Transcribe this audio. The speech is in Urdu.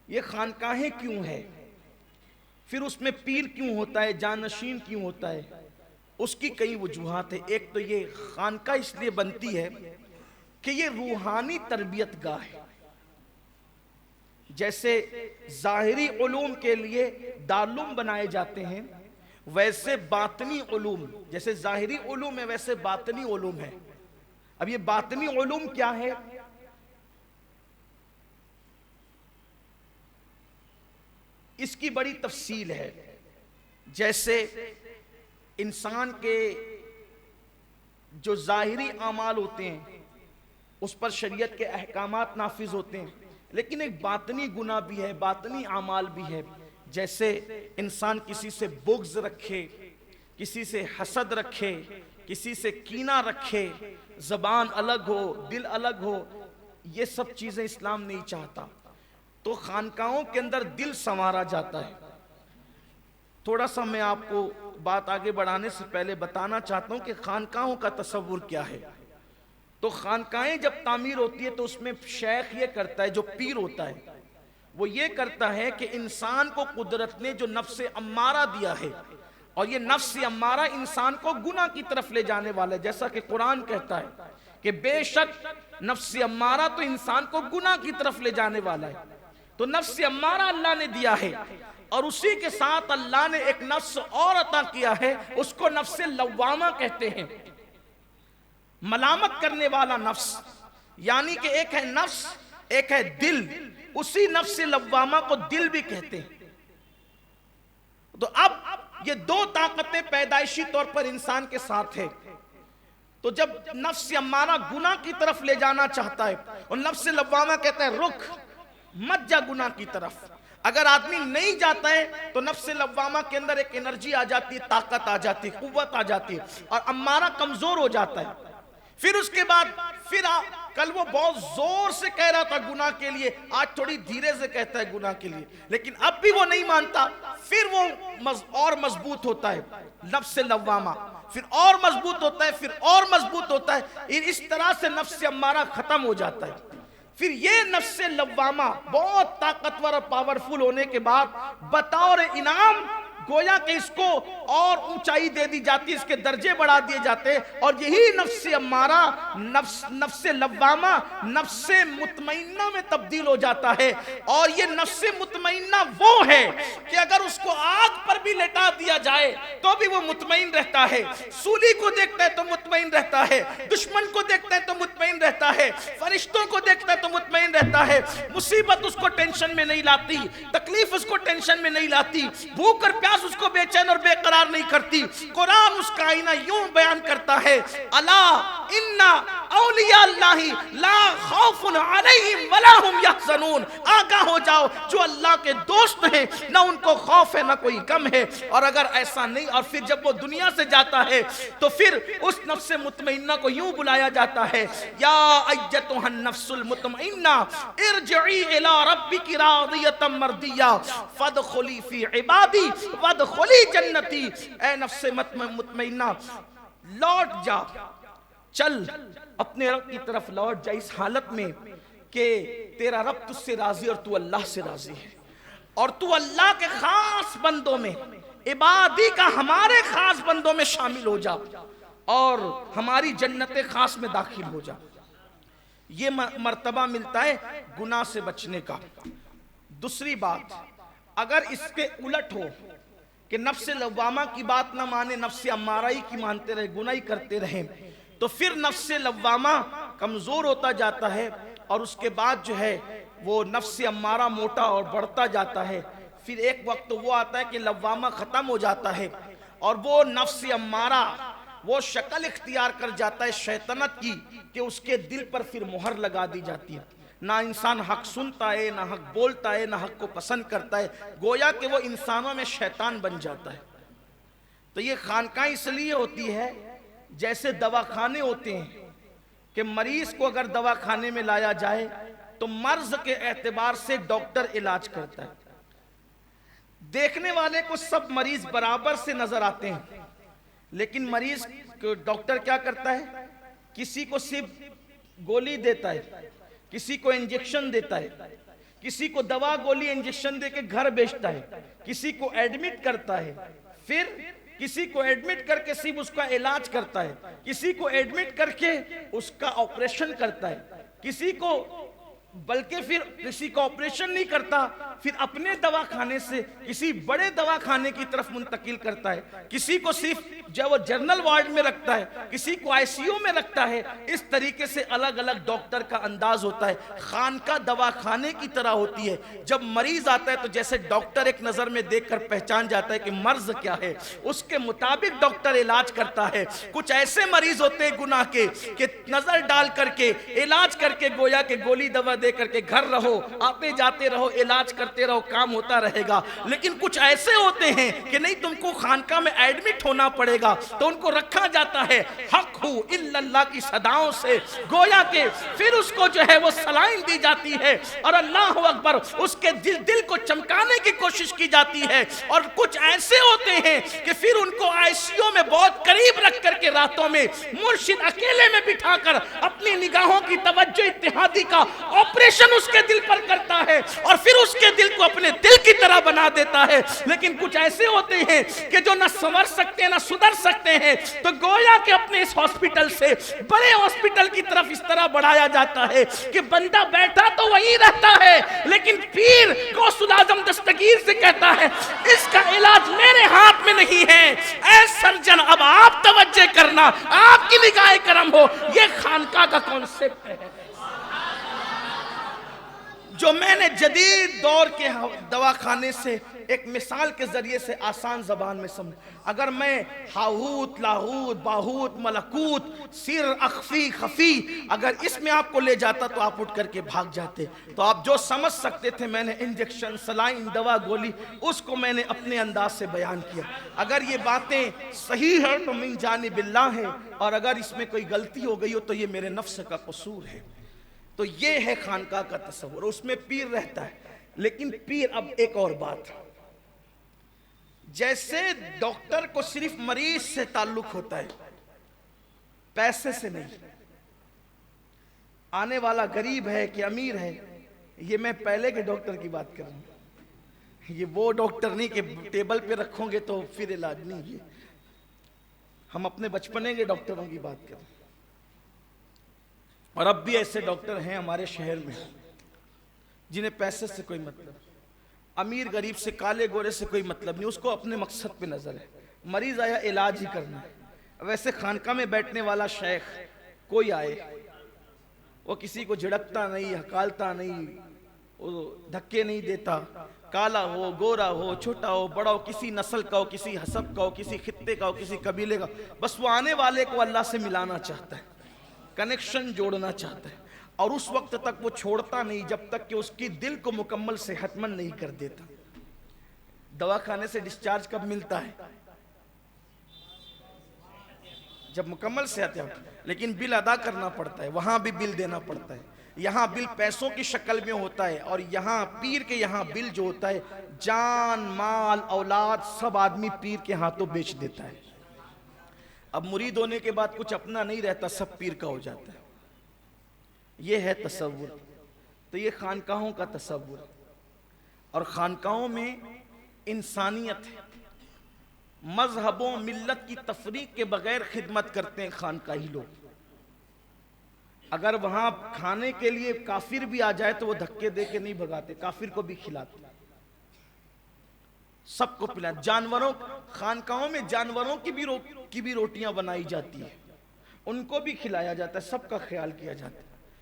یہ خانقاہیں کیوں ہے، پھر اس میں پیر کیوں ہوتا ہے، جانشین کیوں ہوتا ہے، اس کی کئی وجوہات ہیں۔ ایک تو یہ خانقاہ اس لیے بنتی ہے کہ یہ روحانی تربیت گاہ ہے۔ جیسے ظاہری علوم کے لیے دارالعلوم بنائے جاتے ہیں، ویسے باطنی علوم، جیسے ظاہری علوم ہے ویسے باطنی علوم ہے۔ اب یہ باطنی علوم کیا ہے؟ اس کی بڑی تفصیل ہے۔ جیسے انسان کے جو ظاہری اعمال ہوتے ہیں اس پر شریعت کے احکامات نافذ ہوتے ہیں، لیکن ایک باطنی گناہ بھی ہے، باطنی اعمال بھی ہے۔ جیسے انسان کسی سے بغض رکھے، کسی سے حسد رکھے، کسی سے کینہ رکھے، زبان الگ ہو، دل الگ ہو، یہ سب چیزیں اسلام نہیں چاہتا۔ تو خانقاہوں کے اندر دل سنوارا جاتا ہے۔ تھوڑا سا میں آپ کو بات آگے بڑھانے سے پہلے بتانا چاہتا ہوں کہ خانقاہوں کا تصور کیا ہے۔ تو خانقاہیں جب تعمیر ہوتی ہے تو اس میں شیخ یہ کرتا ہے، جو پیر ہوتا ہے وہ یہ کرتا ہے کہ انسان کو قدرت نے جو نفس امارہ دیا ہے، اور یہ نفس امارہ انسان کو گناہ کی طرف لے جانے والا ہے، جیسا کہ قرآن کہتا ہے کہ بے شک نفس امارہ تو انسان کو گناہ کی طرف لے جانے والا ہے۔ تو نفس امارہ اللہ نے دیا ہے، اور اسی کے ساتھ اللہ نے ایک نفس اور عطا کیا ہے، اس کو نفس لوامہ کہتے ہیں، ملامت کرنے والا نفس۔ یعنی کہ ایک ہے نفس، ایک ہے دل، اسی نفس لوامہ کو دل بھی کہتے ہیں۔ تو اب یہ دو طاقتیں پیدائشی طور پر انسان کے ساتھ ہیں۔ تو جب نفس امارہ گناہ کی طرف لے جانا چاہتا ہے، اور نفس لوامہ کہتا ہے رک، مت جا گناہ کی طرف، اگر آدمی نہیں جاتا ہے تو نفس لوامہ کے اندر ایک انرجی آ جاتی ہے، طاقت آ جاتی ہے، قوت آ جاتی ہے، اور امارہ کمزور ہو جاتا ہے۔ پھر اس کے بعد کل وہ بہت زور سے کہہ رہا تھا گناہ کے لیے، آج تھوڑی دھیرے سے کہتا ہے گناہ کے لیے، لیکن اب بھی وہ نہیں مانتا۔ پھر وہ اور مضبوط ہوتا ہے نفس لوامہ، پھر اور مضبوط ہوتا ہے، پھر اور مضبوط ہوتا ہے، اس طرح سے نفس امارہ ختم ہو جاتا ہے۔ پھر یہ نفس لوامہ بہت طاقتور اور پاورفل ہونے کے بعد بطور انعام گویا کہ اس کو اور اونچائی دے دی جاتی ہے، اس کے درجے بڑھا دیے جاتے ہیں، اور یہی نفس امارہ نفس لوامہ نفس مطمئنہ میں تبدیل ہو جاتا ہے۔ اور یہ نفس مطمئنہ وہ ہے کہ اگر اس کو آگ پر بھی لٹا دیا جائے تو بھی وہ مطمئن رہتا ہے، سولی کو دیکھتا ہے تو مطمئن رہتا ہے، دشمن کو دیکھتا ہے تو مطمئن رہتا ہے، فرشتوں کو دیکھتا ہے تو مطمئن رہتا ہے، مصیبت اس کو ٹینشن میں نہیں لاتی، تکلیف اس کو ٹینشن میں نہیں لاتی، بھوک اور پیاس اس کو بے چین اور بے قرار نہیں کرتی۔ قرآن اس کا آئینہ یوں بیان کرتا ہے، الا ان اولیاء اللہ لا خوف علیہم ولا ہم یحزنون، آگاہ ہو جاؤ جو اللہ کے دوست ہیں نہ ان کو خوف ہے نہ کوئی غم ہے۔ اور اگر ایسا نہیں، اور پھر جب وہ دنیا سے جاتا ہے تو پھر اس نفس مطمئنہ کو یوں بلایا جاتا ہے، یا ایتھا النفس المطمئنہ ارجعی الی ربک راضیۃ مرضیہ فادخلی فی عبادی وادخلی جنتی۔ اے نفس مطمئنہ لوٹ جا، چل اپنے رب کی طرف لوٹ جا، اس حالت میں کہ تیرا رب تجھ سے راضی اور تو اللہ سے راضی ہے، اور تو اللہ کے خاص بندوں میں، عبادی کا ہمارے خاص بندوں میں شامل ہو جا، اور ہماری جنت خاص میں داخل ہو جا۔ یہ مرتبہ ملتا ہے گناہ سے بچنے کا۔ دوسری بات، اگر اس کے الٹ ہو کہ نفس لوامہ کی بات نہ مانے، نفس امارہ کی مانتے رہے، گناہ ہی کرتے رہے، تو پھر نفس لوامہ کمزور ہوتا جاتا ہے، اور اس کے بعد جو ہے وہ نفس امارہ موٹا اور بڑھتا جاتا ہے۔ پھر ایک وقت وہ آتا ہے کہ لوامہ ختم ہو جاتا ہے، اور وہ نفس امارہ وہ شکل اختیار کر جاتا ہے شیطنت کی، کہ اس کے دل پر پھر مہر لگا دی جاتی ہے، نہ انسان حق سنتا ہے، نہ حق بولتا ہے، نہ حق کو پسند کرتا ہے، گویا کہ وہ انسانوں میں شیطان بن جاتا ہے۔ تو یہ خانقاہ اس لیے ہوتی ہے جیسے دواخانے ہوتے ہیں کہ مریض کو اگر دواخانے میں لایا جائے تو مرض کے اعتبار سے ڈاکٹر علاج کرتا ہے، دیکھنے والے کو سب مریض برابر سے نظر آتے ہیں، لیکن مریض کو ڈاکٹر کیا کرتا ہے، کسی کو صرف گولی دیتا ہے، کسی کو انجیکشن دیتا ہے، کسی کو دوا گولی انجیکشن دے کے گھر بیچتا ہے، کسی کو ایڈمٹ کرتا ہے، پھر کسی کو ایڈمٹ کر کے صرف اس کا علاج کرتا ہے، کسی کو ایڈمٹ کر کے اس کا آپریشن کرتا ہے، کسی کو بلکہ پھر کسی کو آپریشن نہیں کرتا، پھر اپنے دواخانے سے کسی بڑے دواخانے کی طرف منتقل کرتا ہے، کسی کو صرف جو وہ جنرل وارڈ میں رکھتا ہے، کسی کو آئی سی یو میں رکھتا ہے۔ اس طریقے سے الگ الگ ڈاکٹر کا انداز ہوتا ہے۔ خانقاہ دواخانے کی طرح ہوتی ہے۔ جب مریض آتا ہے تو جیسے ڈاکٹر ایک نظر میں دیکھ کر پہچان جاتا ہے کہ مرض کیا ہے، اس کے مطابق ڈاکٹر علاج کرتا ہے۔ کچھ ایسے مریض ہوتے ہیں گناہ کے کہ نظر ڈال کر کے علاج کر کے گویا کہ گولی دوا دے کر کے گھر رہو، آتے جاتے رہو، علاج کرتے رہو، کام ہوتا رہے گا۔ لیکن کچھ ایسے ہوتے ہیں کہ نہیں، تم کو خانقاہ میں ایڈمٹ ہونا پڑے گا، تو ان کو رکھا جاتا ہے حق ہو الا اللہ کی صداؤں سے، گویا کہ پھر اس کو جو ہے وہ سلائن دی جاتی ہے اور اللہ اکبر اس کے دل کو چمکانے کی کوشش کی جاتی ہے۔ اور کچھ ایسے ہوتے ہیں کہ پھر ان کو آئی سی یو میں بہت قریب رکھ کر کے راتوں میں مرشد اکیلے میں بٹھا کر اپنی نگاہوں کی توجہ اتحادی کا آپریشن اس کے دل پر کرتا ہے اور پھر اس کے دل کو اپنے دل کی طرح بنا دیتا ہے۔ لیکن کچھ ایسے ہوتے ہیں کہ جو نہ سنور سکتے نہ سدھر سکتے ہیں، تو گویا کہ اپنے اس ہاسپٹل سے بڑے ہاسپٹل کی طرف اس طرح بڑھایا جاتا ہے کہ بندہ بیٹھا تو وہی رہتا ہے، لیکن پیر غوث الاعظم دستگیر سے کہتا ہے اس کا علاج میرے ہاتھ میں نہیں ہے، اے سرجن اب آپ توجہ کرنا، آپ کی نگاہ کرم ہو۔ یہ خانقاہ کا کانسیپٹ ہے جو میں نے جدید دور کے دواخانے سے ایک مثال کے ذریعے سے آسان زبان میں سمجھ۔ اگر میں ہاہوت لاہوت باہوت ملکوت سر اخفی خفی اگر اس میں آپ کو لے جاتا تو آپ اٹھ کر کے بھاگ جاتے۔ تو آپ جو سمجھ سکتے تھے میں نے انجیکشن سلائن دوا گولی اس کو میں نے اپنے انداز سے بیان کیا۔ اگر یہ باتیں صحیح ہیں تو من جانب اللہ ہے، اور اگر اس میں کوئی غلطی ہو گئی ہو تو یہ میرے نفس کا قصور ہے۔ تو یہ ہے خانقاہ کا تصور، اس میں پیر رہتا ہے۔ لیکن پیر اب ایک اور بات، جیسے ڈاکٹر کو صرف مریض سے تعلق ہوتا ہے، پیسے سے نہیں۔ آنے والا غریب ہے کہ امیر ہے، یہ میں پہلے کے ڈاکٹر کی بات کر رہا ہوں، یہ وہ ڈاکٹر نہیں کہ ٹیبل پہ رکھو گے تو پھر علاج نہیں۔ یہ ہم اپنے بچپنے کے ڈاکٹروں کی بات کر رہے ہیں، اور اب بھی ایسے ڈاکٹر ہیں ہمارے شہر میں جنہیں پیسے سے کوئی مطلب، امیر غریب سے کالے گورے سے کوئی مطلب نہیں، اس کو اپنے مقصد پہ نظر ہے، مریض آیا علاج ہی کرنا ہے۔ ویسے خانقاہ میں بیٹھنے والا شیخ کوئی آئے، وہ کسی کو جھڑکتا نہیں، ہکالتا نہیں، وہ دھکے نہیں دیتا، کالا ہو گورا ہو چھوٹا ہو بڑا ہو، کسی نسل کا ہو کسی حسب کا ہو کسی خطے کا ہو کسی قبیلے کا، بس وہ آنے والے کو اللہ سے ملانا چاہتا ہے، کنیکشن جوڑنا چاہتا ہے، اور اس وقت تک وہ چھوڑتا نہیں جب تک کہ اس کی دل کو مکمل صحت مند نہیں کر دیتا۔ دواخانے سے ڈسچارج کب ملتا ہے؟ جب مکمل صحت ہے، لیکن بل ادا کرنا پڑتا ہے، وہاں بھی بل دینا پڑتا ہے۔ یہاں بل پیسوں کی شکل میں ہوتا ہے، اور یہاں پیر کے یہاں بل جو ہوتا ہے جان مال اولاد سب آدمی پیر کے ہاتھوں بیچ دیتا ہے۔ اب مرید ہونے کے بعد کچھ اپنا نہیں رہتا، سب پیر کا ہو جاتا ہے۔ یہ ہے تصور۔ تو یہ خانقاہوں کا تصور، اور خانقاہوں میں انسانیت ہے۔ مذہبوں ملت کی تفریق کے بغیر خدمت کرتے ہیں خانقاہی لوگ۔ اگر وہاں کھانے کے لیے کافر بھی آ جائے تو وہ دھکے دے کے نہیں بھگاتے، کافر کو بھی کھلاتے، سب کو پلاتے۔ جانوروں خانقاہوں میں جانوروں کی بھی روٹیاں بنائی جاتی ہیں، ان کو بھی کھلایا جاتا ہے، سب کا خیال کیا جاتا ہے۔